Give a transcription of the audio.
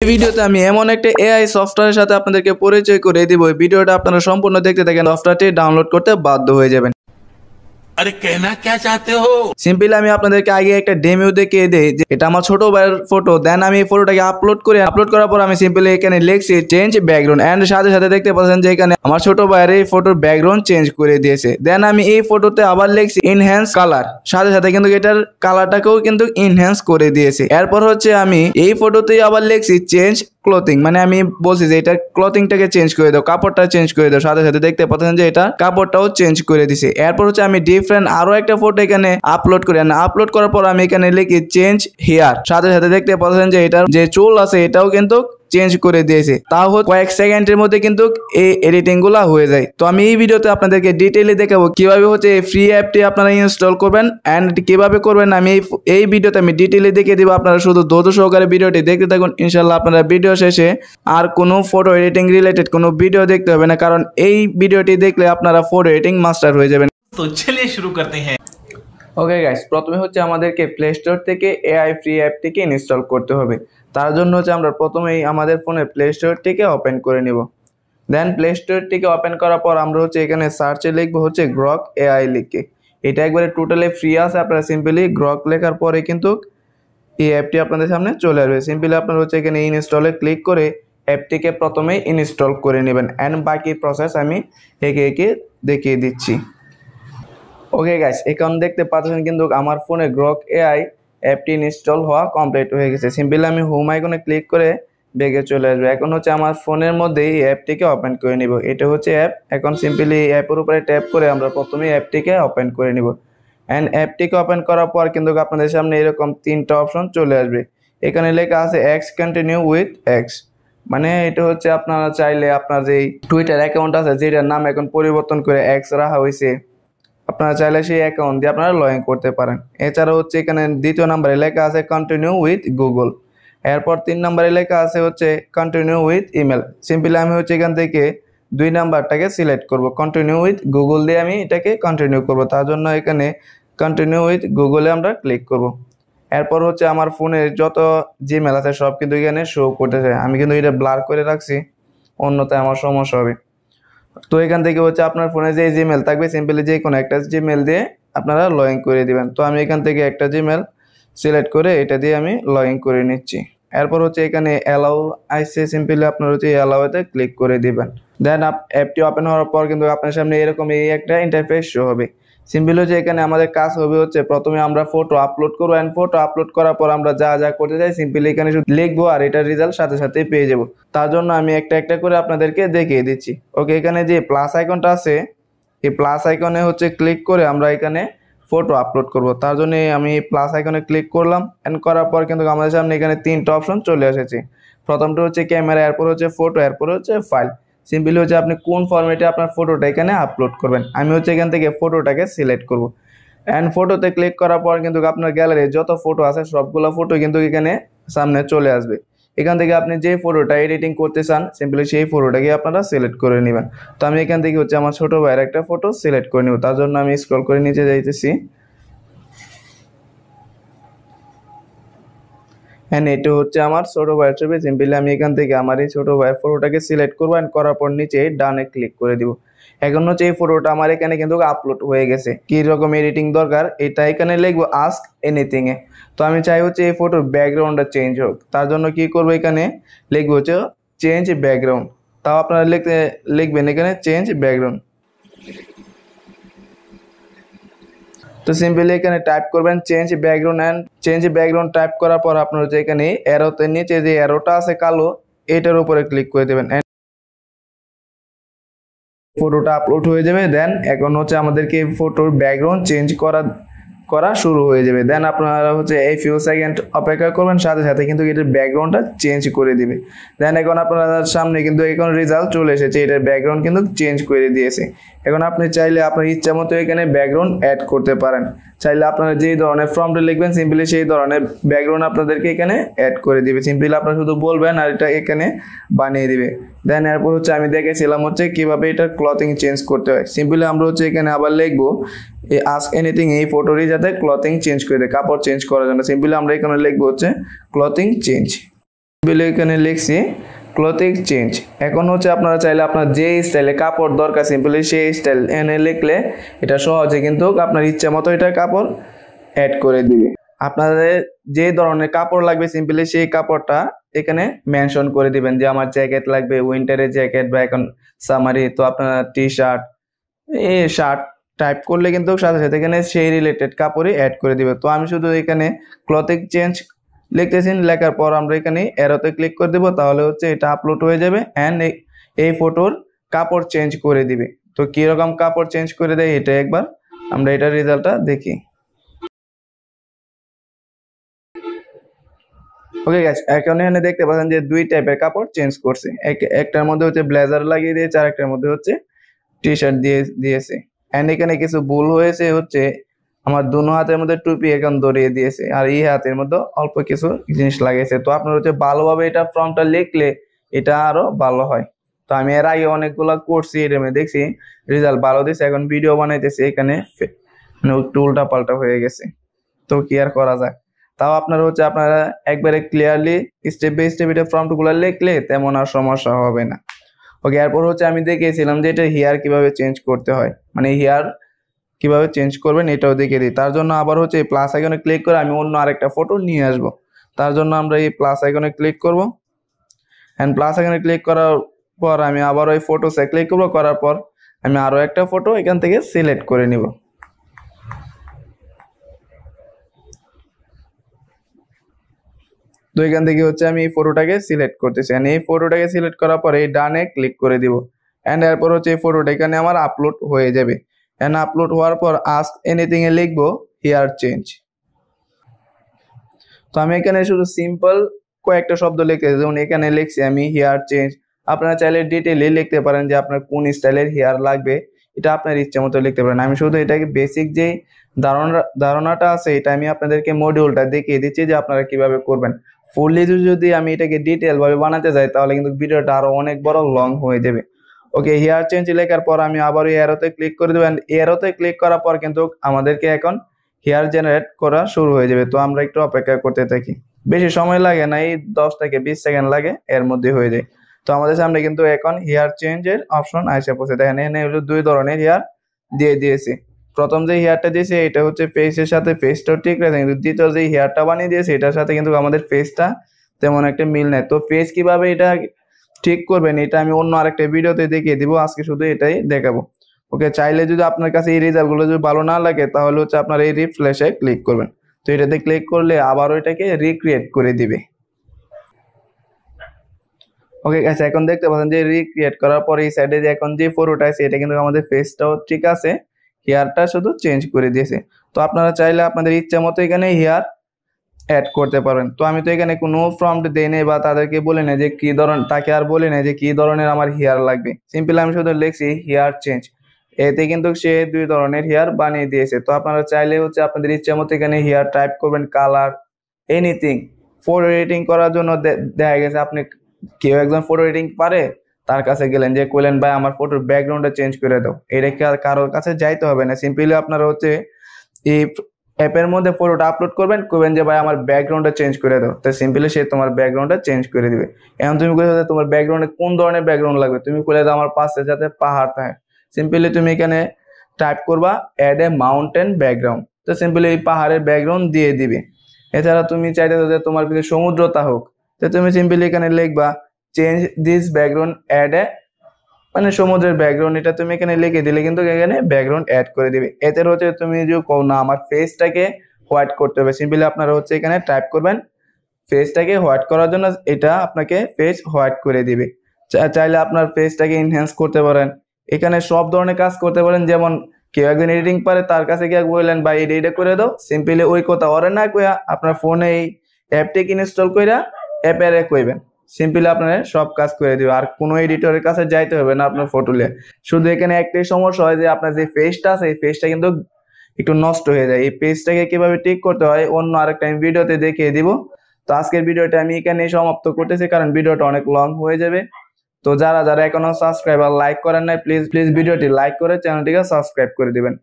ভিডিওতে আমি এমন একটা এআই সফটওয়্যারের সাথে আপনাদেরকে পরিচয় করে দিব। এই ভিডিওটা আপনারা সম্পূর্ণ দেখতে থাকেন, সফটওয়্যারটি ডাউনলোড করতে বাধ্য হয়ে যাবেন। अरे कहना क्या चाहते हो? সিম্পলি আমি আপনাদেরকে আগে একটা ডেমো দেখিয়ে দেই যে এটা আমার ছোট ভাইয়ের ফটো। দেন আমি এই ফটোটাকে আপলোড করার পর আমি সিম্পলি এখানে লিখছি চেঞ্জ ব্যাকগ্রাউন্ড, এন্ড সাথে সাথে দেখতে পাচ্ছেন যে এখানে আমার ছোট ভাইয়ের এই ফটোর ব্যাকগ্রাউন্ড চেঞ্জ করে দিয়েছে। দেন আমি এই ফটোতে আবার লিখছি এনহ্যান্স কালার, সাথে সাথে কিন্তু এটার কালারটাকেও কিন্তু এনহ্যান্স করে দিয়েছে। এরপর হচ্ছে আমি এই ফটোতেই আবার লিখছি চেঞ্জ ক্লথিং, মানে আমি বলছি যে এটা ক্লথিংটাকে চেঞ্জ করে দাও, কাপড়টা চেঞ্জ করে দাও, সাথে সাথে দেখতে পাচ্ছেন যে এটা কাপড়টাও চেঞ্জ করে দিছে। এরপর হচ্ছে আমি ডিফারেন্ট আরো একটা ফটো এখানে আপলোড করি, আপলোড করার পর আমি এখানে লিখি চেঞ্জ হেয়ার, সাথে সাথে দেখতে পাচ্ছেন যে এটার যে চুল আছে এটাও কিন্তু চেঞ্জ করে দিয়েছে। তাও কয়েক সেকেন্ডের মধ্যে কিন্তু এই এডিটিং গুলা হয়ে যায়। তো আমি এই ভিডিওতে আপনাদেরকে ডিটেইলে দেখাবো কিভাবে হচ্ছে এই ফ্রি অ্যাপটি আপনারা ইনস্টল করবেন এন্ড কিভাবে করবেন। আমি এই ভিডিওতে আমি ডিটেইলে দেখিয়ে দিব। আপনারা শুধু ধৈর্য সহকারে ভিডিওটি দেখতে থাকুন। ইনশাআল্লাহ আপনারা ভিডিও শেষে আর কোনো ফটো এডিটিং রিলেটেড কোনো ভিডিও দেখতে হবে না, কারণ এই ভিডিওটি দেখলে আপনারা ফটো এডিটিং মাস্টার হয়ে যাবেন। तो चलिए शुरू करते हैं। ওকে গাইস, প্রথমে হচ্ছে আমাদেরকে প্লে স্টোর থেকে এআই ফ্রি অ্যাপটিকে ইনস্টল করতে হবে। তার জন্য হচ্ছে আমরা প্রথমেই আমাদের ফোনে প্লে স্টোরটিকে ওপেন করে নিব। দেন প্লে স্টোরটিকে ওপেন করার পর আমরা হচ্ছে এখানে সার্চে লিখবো হচ্ছে গ্রক এআই লিখে। এটা একবারে টোটালি ফ্রি আছে। আপনারা সিম্পলি গ্রক লেখার পরে কিন্তু এই অ্যাপটি আপনাদের সামনে চলে আসবে। সিম্পলি আপনারা হচ্ছে এখানে ইনস্টলে ক্লিক করে অ্যাপটিকে প্রথমেই ইনস্টল করে নেবেন অ্যান্ড বাকি প্রসেস আমি একে একে দেখিয়ে দিচ্ছি। ওকে গাইস, এখন দেখতে পাচ্ছেন কিন্তু আমার ফোনে গ্রক এআই অ্যাপটি ইনস্টল হওয়া কমপ্লিট হয়ে গেছে। সিম্পলি আমি হোম আইকনে ক্লিক করে ব্যাগে চলে আসবে। এখন হচ্ছে আমার ফোনের মধ্যে এই অ্যাপটিকে ওপেন করে নিব। এটা হচ্ছে অ্যাপ। এখন সিম্পলি অ্যাপের উপরে ট্যাপ করে আমরা প্রথমেই অ্যাপটিকে ওপেন করে নিব অ্যান্ড অ্যাপটিকে ওপেন করার পর কিন্তু আপনাদের সামনে এরকম তিনটা অপশন চলে আসবে। এখানে লেখা আছে এক্স কন্টিনিউ উইথ এক্স, মানে এটা হচ্ছে আপনারা চাইলে আপনার যে টুইটার অ্যাকাউন্ট আছে যেটার নাম এখন পরিবর্তন করে এক্স রাখা হয়েছে, আপনারা চাইলে সেই অ্যাকাউন্ট দিয়ে আপনারা লগ ইন করতে পারেন। এছাড়া হচ্ছে এখানে দ্বিতীয় নম্বরে লেখা আছে কন্টিনিউ উইথ গুগল, এরপর 3 নম্বরে লেখা আছে হচ্ছে কন্টিনিউ উইথ ইমেল। সিম্পলি আমি হচ্ছে এখান থেকে 2 নাম্বারটাকে সিলেক্ট করব, কন্টিনিউ উইথ গুগল দিয়ে আমি এটাকে কন্টিনিউ করব। তার জন্য এখানে কন্টিনিউ উইথ গুগলে আমরা ক্লিক করব। এরপর হচ্ছে আমার ফোনের যত জিমেল আছে সব কিন্তু এখানে শো করতেছে। আমি কিন্তু এটা ব্লার করে রাখছি, অন্যথায় আমার সমস্যা হবে। তো এখান থেকে হচ্ছে আপনার ফোনে যে জিমেল থাকবে সিম্পলি যে কোনো একটা জিমেল দিয়ে আপনারা লগ ইন করে দিবেন। তো আমি এখান থেকে একটা জিমেল সিলেক্ট করে এটা দিয়ে আমি লগ ইন করে নিচ্ছি। এরপর হচ্ছে এখানে অ্যালাউ আইসে, সিম্পলি আপনার হচ্ছে অ্যালাউতে ক্লিক করে দিবেন। দেন অ্যাপটি ওপেন হওয়ার পর কিন্তু আপনার সামনে এরকম এই একটা ইন্টারফেস শো হবে। সিম্পলি হচ্ছে এখানে আমাদের কাজ হবে হচ্ছে প্রথমে আমরা ফটো আপলোড করবো অ্যান্ড ফটো আপলোড করার পর আমরা যা যা করতে চাই সিম্পলি এখানে শুধু লিখবো আর এটার রেজাল্ট সাথে সাথেই পেয়ে যাবো। তার জন্য আমি একটা একটা করে আপনাদেরকে দেখিয়ে দিচ্ছি। ওকে, এখানে যে প্লাস আইকনটা আছে এই প্লাস আইকনে হচ্ছে ক্লিক করে আমরা এখানে ফটো আপলোড করব। তার জন্য আমি প্লাস আইকনে ক্লিক করলাম এন্ড করার পর কিন্তু আমাদের সামনে এখানে 3টা অপশন চলে এসেছে। প্রথমটা হচ্ছে ক্যামেরা, এরপর হচ্ছে ফটো, এরপর হচ্ছে ফাইল। সিম্পলি হচ্ছে আপনি কোন ফরম্যাটে আপনার ফটোটা এখানে আপলোড করবেন। আমি হচ্ছে এখান থেকে ফটোটাকে সিলেক্ট করব অ্যান্ড ফটোতে ক্লিক করার পর কিন্তু আপনার গ্যালারি যত ফটো আছে সবগুলো ফটো কিন্তু এখানে সামনে চলে আসবে। এখান থেকে আপনি যে ফটোটা এডিটিং করতে চান সিম্পলি সেই ফটোটাকে আপনারা সিলেক্ট করে নেবেন। তো আমি এখান থেকে হচ্ছে আমার ছোট ভাইয়ের একটা ফটো সিলেক্ট করে নেব। তার জন্য আমি স্ক্রল করে নিচে যাইতেছি এন্ড এটা হচ্ছে আমার ছোট ভাইয়ের ছবি। সিম্পলি আমি এখান থেকে আমার এই ছোট ভাইয়ের ফটোটাকে সিলেক্ট করবো এন্ড করার পর নিচে ডানে ক্লিক করে দিব। এখন হচ্ছে এই ফটোটা আমার এখানে কিন্তু আপলোড হয়ে গেছে। কি রকম এডিটিং দরকার এটা এখানে লিখবো আস্ক এনিথিং এ। তো আমি চাই হচ্ছে এই ফটোর ব্যাকগ্রাউন্ডটা চেঞ্জ হোক। তার জন্য কি করবো এখানে লিখবো হচ্ছে চেঞ্জ ব্যাকগ্রাউন্ড। তাও আপনারা লিখবেন এখানে চেঞ্জ ব্যাকগ্রাউন্ড। তো সিম্পলি এখানে টাইপ করবেন change background and change background type করার পর আপনার হচ্ছে এখানে অ্যারোতে নিচে যে অ্যারোটা আছে কালো এটার উপরে ক্লিক করে দেবেন, ফটোটা আপলোড হয়ে যাবে। দেন এখন হচ্ছে আমাদেরকে ফটোর ব্যাকগ্রাউন্ড চেঞ্জ করা শুরু হয়ে যাবে। দেন আপনারা হচ্ছে এই ফিউ সেকেন্ড অপেক্ষা করবেন, সাথে সাথে কিন্তু এটার ব্যাকগ্রাউন্ডটা চেঞ্জ করে দিবে। দেন এখন আপনার সামনে কিন্তু এখন রেজাল্ট চলে এসেছে, এটার ব্যাকগ্রাউন্ড কিন্তু চেঞ্জ করে দিয়েছে। এখন আপনি চাইলে আপনার ইচ্ছা মতো এখানে ব্যাকগ্রাউন্ড অ্যাড করতে পারেন। চাইলে আপনারা যেই ধরনের ফর্মটা লিখবেন সিম্পলি সেই ধরনের ব্যাকগ্রাউন্ড আপনাদেরকে এখানে অ্যাড করে দিবে। সিম্পলি আপনারা শুধু বলবেন আর এটা এখানে বানিয়ে দিবে। দেন এরপর হচ্ছে আমি দেখেছিলাম হচ্ছে কিভাবে এটা ক্লথিং চেঞ্জ করতে হয়। সিম্পলি আমরা হচ্ছে এখানে আবার লিখবো এই আস্ক এনিথিং এই ফটোরই যাতে ক্লথিং চেঞ্জ করে দেয়, কাপড় চেঞ্জ করার জন্য। সিম্পলি আমরা এখানে লিখবো হচ্ছে ক্লথিং চেঞ্জ। বলে এখানে লিখছি ক্লথিং চেঞ্জ। এখন হচ্ছে আপনারা চাইলে আপনার যে স্টাইলে কাপড় দরকার সিম্পলি সেই স্টাইল এনে লিখলে এটা সহজে কিন্তু আপনার ইচ্ছা মতো এটা কাপড় অ্যাড করে দিবে। আপনাদের যে ধরনের কাপড় লাগবে সিম্পলি সেই কাপড়টা এখানে মেনশন করে দিবেন যে আমার জ্যাকেট লাগবে, উইন্টারের জ্যাকেট বা এখন সামারি, তো আপনার টি শার্ট এই শার্ট টাইপ করলে কিন্তু সাথে সাথে এখানে সেই রিলেটেড কাপড়ই অ্যাড করে দিবে। তো আমি শুধু এখানে ক্লথিং চেঞ্জ লিখতেছি, লেখার পর আমরা এখানে অ্যারোতে ক্লিক করে দেবো, তাহলে হচ্ছে এটা আপলোড হয়ে যাবে অ্যান্ড এই ফটোর কাপড় চেঞ্জ করে দিবে। তো কীরকম কাপড় চেঞ্জ করে দেয় এটা একবার আমরা এটার রেজাল্টটা দেখি। ওকে গাইস, এখন এখানে দেখতে পাচ্ছেন যে দুই টাইপের কাপড় চেঞ্জ করছে। একটার মধ্যে হচ্ছে ব্লেজার লাগিয়ে দিয়েছে, আর একটার মধ্যে হচ্ছে টি শার্ট দিয়েছে। অ্যান্ড এখানে কিছু ভুল হয়েছে, হচ্ছে আমার দুনো হাতের মধ্যে টুপি এখন ধরিয়ে দিয়েছে আর এই হাতের মধ্যে অল্প কিছু জিনিস লাগিয়েছে। তো আপনার হচ্ছে ভালোভাবে এটা ফর্মটা লিখলে এটা আরো ভালো হয়। তো আমি এর আগে অনেকগুলো করছি, এটা আমি দেখছি রেজাল্ট ভালো দিয়েছে। এখন ভিডিও বানাইতেছি, এখানে মানে একটু উল্টা পাল্টা হয়ে গেছে, তো কি আর করা যায়। তাও আপনারা হচ্ছে আপনারা একবারে ক্লিয়ারলি স্টেপ বাই স্টেপ এটা ফর্মগুলো লিখলে তেমন আর সমস্যা হবে না। ওকে, এরপর হচ্ছে আমি দেখিয়েছিলাম যে এটা হেয়ার কিভাবে চেঞ্জ করতে হয়, মানে হেয়ার কিভাবে চেঞ্জ করবেন এটাও দেখিয়ে দিই। তার জন্য আবার হচ্ছে এই প্লাস আইকনে ক্লিক করে আমি অন্য আরেকটা ফটো নিয়ে আসব। তার জন্য আমরা এই প্লাস আইকনে ক্লিক করব, অ্যান্ড প্লাস আইকনে ক্লিক করার পর আমি আবার ওই ফটোসে ক্লিক করব, করার পর আমি আরও একটা ফটো এখান থেকে সিলেক্ট করে নিব। তো এখান থেকে হচ্ছে আমি এই ফটোটাকে সিলেক্ট করতেছি, এন্ড এই ফটোটাকে সিলেক্ট করার পরে এই ডানে ক্লিক করে দিব, এন্ড এরপর হচ্ছে এই ফটোটা এখানে আমার আপলোড হয়ে যাবে। এন্ড আপলোড হওয়ার পর আস্ক এনিথিং এ লিখবো হেয়ার চেঞ্জ। তো আমি এখানে শুধু সিম্পল কয়েকটা শব্দ লিখতেছি, যেমন এখানে লিখছি আমি হেয়ার চেঞ্জ। আপনারা চাইলে ডিটেইলে লিখতে পারেন যে আপনার কোন স্টাইলের হেয়ার লাগবে, এটা আপনার ইচ্ছা মতো লিখতে পারেন। আমি শুধু এটাকে বেসিক যে ধারণাটা আছে এটা আমি আপনাদেরকে মডিউলটা দেখিয়ে দিচ্ছি যে আপনারা কিভাবে করবেন। ফুললি যদি আমি এটাকে ডিটেল ভাবে বানাতে যাই তাহলে কিন্তু ভিডিওটা আরো অনেক বড় লং হয়ে যাবে। ওকে, হেয়ার চেঞ্জ লেখার পর আমি আবার এরোতে ক্লিক করে দেবেন। এরোতে ক্লিক করার পর কিন্তু আমাদেরকে এখন হেয়ার জেনারেট করা শুরু হয়ে যাবে। তো আমরা একটু অপেক্ষা করতে থাকি, বেশি সময় লাগে না, এই 10 থেকে 20 সেকেন্ড লাগে, এর মধ্যে হয়ে যায়। তো আমাদের সামনে কিন্তু এখন হেয়ার চেঞ্জের অপশন আসে পড়ছে। দেখেন এখানে হলো দুই ধরনের হেয়ার দিয়ে দিয়েছি। প্রথম যে হেয়ারটা দিয়েছে এটা হচ্ছে ফেসের সাথে ফেসটাও ঠিক রয়েছে, কিন্তু দ্বিতীয় যে হেয়ারটা বানিয়ে দিয়েছে এটার সাথে কিন্তু আমাদের ফেসটা তেমন একটা মিল নেই। তো ফেস কিভাবে এটা ঠিক করবেন এটা আমি অন্য আরেকটা ভিডিওতে দেখিয়ে দিব, আজকে শুধু এটাই দেখাবো। ওকে, চাইলে যদি আপনার কাছে এই রেজাল্টগুলো যদি ভালো না লাগে তাহলে হচ্ছে আপনার এই রিফ্রেশে ক্লিক করবেন। তো এটাতে ক্লিক করলে আবার ওইটাকে রিক্রিয়েট করে দিবে। ওকে গাইস, এখন দেখতে পাচ্ছেন যে রিক্রিয়েট করার পরে এই সাইডে যে এখন যে ফটোটা আছে এটা কিন্তু আমাদের ফেসটাও ঠিক আছে, হেয়ারটা শুধু চেঞ্জ করে দিয়েছে। তো আপনারা চাইলে আপনাদের ইচ্ছা মতো এখানে হেয়ার অ্যাড করতে পারেন। তো আমি তো এখানে কোনো প্রম্পট দেই নাই বা তাদেরকে বলি না যে কি ধরনের, তাকে আর বলি না যে কি ধরনের আমার হেয়ার লাগবে, সিম্পলি আমি শুধু লিখছি হেয়ার চেঞ্জ। এতে কিন্তু সে দুই ধরনের হেয়ার বানিয়ে দিয়েছে। তো আপনারা চাইলে হচ্ছে আপনাদের ইচ্ছা মতো এখানে হেয়ার টাইপ করবেন, কালার, এনিথিং। ফটো এডিটিং করার জন্য দেখা গেছে আপনি কেউ একজন ফটো এডিটিং পারে, তার কাছে গেলেন যে কইলেন ভাই আমার ফটোর ব্যাকগ্রাউন্ডটা চেঞ্জ করে দাও, এটা কি আর কারোর কাছে যাইতে হবে না। সিম্পলি আপনারা হচ্ছে এই অ্যাপের মধ্যে ফটোটা আপলোড করবেন, কইবেন যে ভাই আমার ব্যাকগ্রাউন্ডটা চেঞ্জ করে দাও, তো সিম্পলি সে তোমার ব্যাকগ্রাউন্ডটা চেঞ্জ করে দিবে। এখন তুমি কইলে তোমার ব্যাকগ্রাউন্ডে কোন ধরনের ব্যাকগ্রাউন্ড লাগবে, তুমি কইলে দাও আমার পাশে যাতে পাহাড় থাকে, সিম্পলি তুমি এখানে টাইপ করবা অ্যাড এ মাউন্টেন ব্যাকগ্রাউন্ড, তো সিম্পলি এই পাহাড়ের ব্যাকগ্রাউন্ড দিয়ে দিবে। এছাড়া তুমি চাইতে যে তোমার পিছনে সমুদ্রতা হোক, তো তুমি সিম্পলি এখানে লিখবা change this background add a, মানে সমুদ্রের ব্যাকগ্রাউন্ড, এটা তুমি এখানে লিখে দিলে কিন্তু এখানে ব্যাকগ্রাউন্ড অ্যাড করে দিবে। এতে হচ্ছে তুমি যদি কও না আমার ফেসটাকে হোয়াইট করতে হবে, সিম্পলি আপনারা হচ্ছে এখানে টাইপ করবেন ফেসটাকে হোয়াইট করার জন্য, এটা আপনাকে ফেস হোয়াইট করে দিবে। চাইলে আপনার ফেসটাকে ইনহ্যান্স করতে পারেন, এখানে সব ধরনের কাজ করতে পারেন। যেমন কেউ একজন এডিটিং পারে, তার কাছে গিয়ে বললেন ভাই এটা করে দাও, সিম্পলি ওই কথা ওরে না কইয়া আপনার ফোনে এই অ্যাপটিকে ইনস্টল কইরা অ্যাপে কইবেন, সিম্পলি আপনার সব কাজ করে দিবে। আর কোনো এডিটরের কাছে যাইতে হবে না আপনার ফটো নিয়ে। শুধু এখানে একটাই সমস্যা হয় যে আপনার যে ফেসটা আছে এই ফেসটা কিন্তু একটু নষ্ট হয়ে যায়। এই পেজটাকে কিভাবে ঠিক করতে হয় অন্য আরেকটা আমি ভিডিওতে দেখিয়ে দিব। তো আজকের ভিডিওটা আমি এখানে সমাপ্ত করতেছি, কারণ ভিডিওটা অনেক লং হয়ে যাবে। তো যারা যারা এখনো সাবস্ক্রাইব আর লাইক করেন নাই, প্লিজ ভিডিওটি লাইক করে চ্যানেলটিকে সাবস্ক্রাইব করে দিবেন।